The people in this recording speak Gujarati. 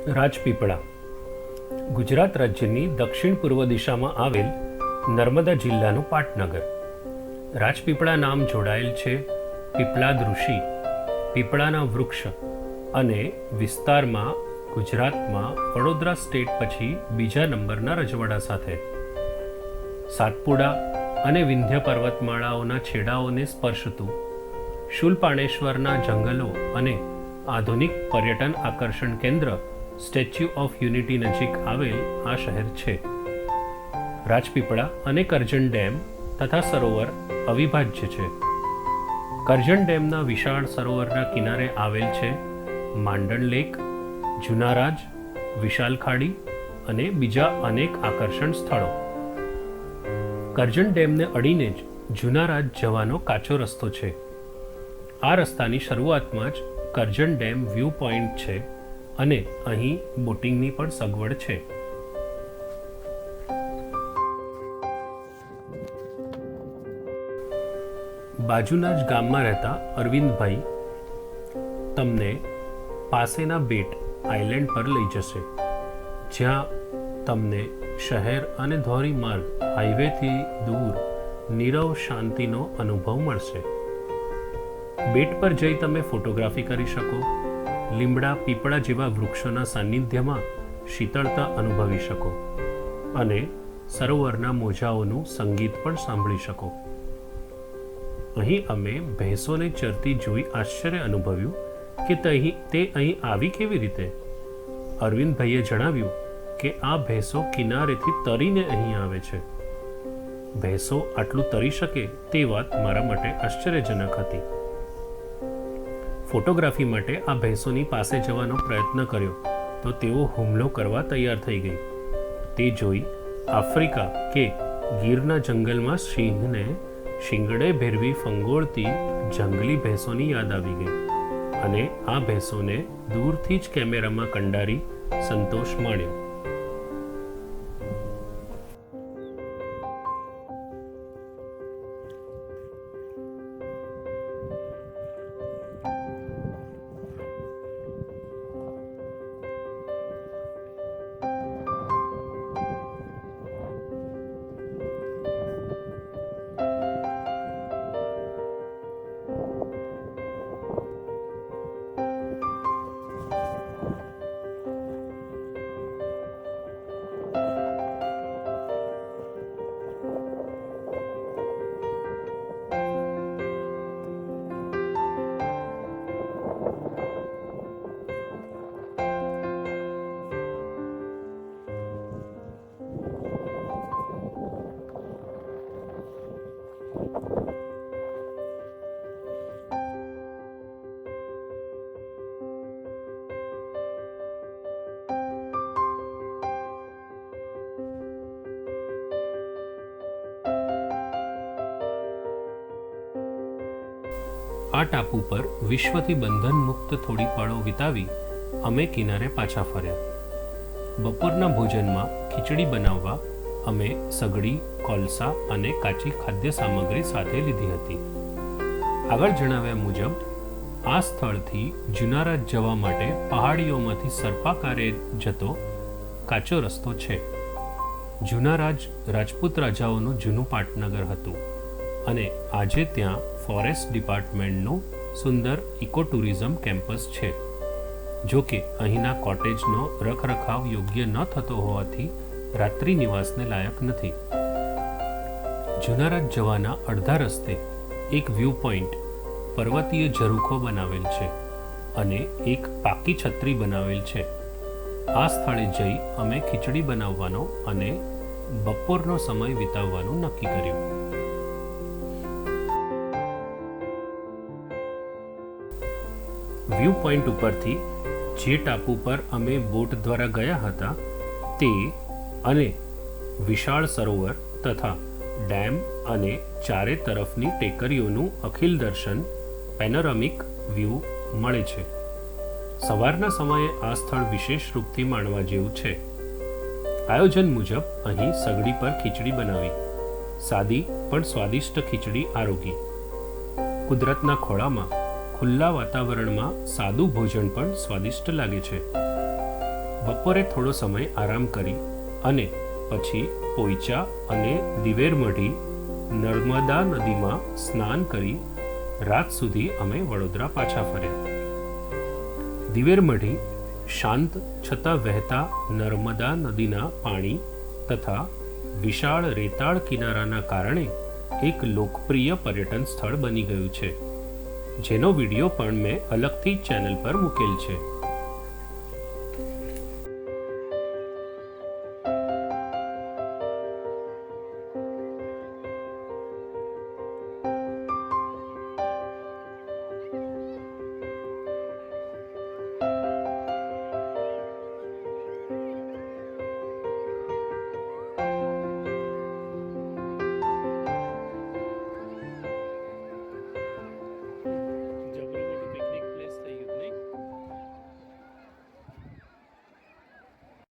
રાજપીપળા ગુજરાત રાજ્યની દક્ષિણ પૂર્વ દિશામાં આવેલ નર્મદા જિલ્લાનું પાટનગર. રાજપીપળા નામ જોડાયેલ છે પીપળાદ ઋષિ, પીપળાના વૃક્ષ અને વિસ્તારમાં ગુજરાતમાં વડોદરા સ્ટેટ પછી બીજા નંબરના રજવાડા સાથે. સાતપુડા અને વિંધ્ય પર્વતમાળાઓના છેડાઓને સ્પર્શતું શૂલપાણેશ્વરના જંગલો અને આધુનિક પર્યટન આકર્ષણ કેન્દ્ર સ્ટેચ્યુ ઓફ યુનિટી નજીક આવેલ આ શહેર છે. રાજપીપળા અને કરજણ ડેમ તથા સરોવર અવિભાજ્ય છે. કરજણ ડેમના વિશાળ સરોવરના કિનારે આવેલ છે માંડણ લેક, જુનારાજ, વિશાલ ખાડી અને બીજા અનેક આકર્ષણ સ્થળો. કરજણ ડેમને અડીને જ જુનારાજ જવાનો કાચો રસ્તો છે. આ રસ્તાની શરૂઆતમાં જ કરજણ ડેમ વ્યૂ પોઈન્ટ છે અને અહીં બોટિંગની પણ સગવડ છે. બાજુના જ ગામમાં રહેતા અરવિંદભાઈ તમને પાસેના બેટ આઇલેન્ડ પર લઈ જશે, જ્યાં તમને શહેર અને ધોરીમાર્ગ હાઈવેથી દૂર નીરવ શાંતિનો અનુભવ મળશે. બેટ પર જઈ તમે ફોટોગ્રાફી કરી શકો, લીમડા પીપળા જેવા વૃક્ષોના સાનિધ્યમાં શીતળતા અનુભવી શકો અને સરોવરના મોજાઓનું સંગીત પણ સાંભળી શકો. અહીં અમે ભેંસોને ચરતી જોઈ આશ્ચર્ય અનુભવ્યું કે તે અહીં આવી કેવી રીતે. અરવિંદભાઈએ જણાવ્યું કે આ ભેંસો કિનારેથી તરીને અહીં આવે છે. ભેંસો આટલું તરી શકે તે વાત મારા માટે આશ્ચર્યજનક હતી. ફોટોગ્રાફી માટે આ ભેંસોની પાસે જવાનો પ્રયત્ન કર્યો તો તેઓ હુમલો કરવા તૈયાર થઈ ગઈ. તે જોઈ આફ્રિકા કે ગીરના જંગલમાં સિંહને શિંગડે ભેરવી ફંગોળતી જંગલી ભેંસોની યાદ આવી ગઈ અને આ ભેંસોને દૂરથી જ કેમેરામાં કંડારી સંતોષ માણ્યો. આ ટાપુ પર વિશ્વથી બંધન મુક્ત થોડી પળો વિતાવી અમે કિનારે પાછા ફર્યા. બપોરના ભોજનમાં ખીચડી બનાવવા અમે સગડી, કોલસા અને કાચી ખાદ્ય સામગ્રી સાથે લીધી હતી. આગળ જણાવ્યા મુજબ આ સ્થળથી જુનારાજ જવા માટે પહાડીઓમાંથી સર્પાકારે જતો કાચો રસ્તો છે. જુનારાજ રાજપૂત રાજાઓનું જૂનું પાટનગર હતું અને આજે ત્યાં ફોરેસ્ટ ડિપાર્ટમેન્ટનું સુંદર ઇકો ટુરિઝમ કેમ્પસ છે. જો કે અહીંના કોટેજનો રખરખાવ યોગ્ય ન થતો હોવાથી રાત્રિ નિવાસને લાયક નથી. જુનારાજ જવાના અડધા રસ્તે એક વ્યૂ પોઈન્ટ પર્વતીય ઝરૂખો બનાવેલ છે અને એક પાકી છત્રી બનાવેલ છે. આ સ્થળે જઈ અમે ખીચડી બનાવવાનો અને બપોરનો સમય વિતાવવાનું નક્કી કર્યું. વ્યૂ પોઈન્ટ ઉપરથી જે ટાપુ પર અમે બોટ દ્વારા ગયા હતા તે અને વિશાળ સરોવર તથા ડેમ અને ચારે તરફની ટેકરીઓનું અખિલ દર્શન પેનોરામિક વ્યૂ મળે છે. સવારના સમયે આ સ્થળ વિશેષ રૂપથી માણવા જેવું છે. આયોજન મુજબ અહીં સગડી પર ખીચડી બનાવી. સાદી પણ સ્વાદિષ્ટ ખીચડી આરોગી. કુદરતના ખોળામાં ખુલ્લા વાતાવરણમાં સાદું ભોજન પણ સ્વાદિષ્ટ લાગે છે. બપોરે થોડો સમય આરામ કરી અને પછી પોઈચા અને દિવેરમઢી નર્મદા નદીમાં સ્નાન કરી રાત સુધી અમે વડોદરા પાછા ફર્યા. દિવેરમઢી શાંત છતાં વહેતા નર્મદા નદીના પાણી તથા વિશાળ રેતાળ કિનારાના કારણે એક લોકપ્રિય પર્યટન સ્થળ બની ગયું છે, જેનો વિડીયો પણ મેં અલગથી ચેનલ પર મૂકેલ છે.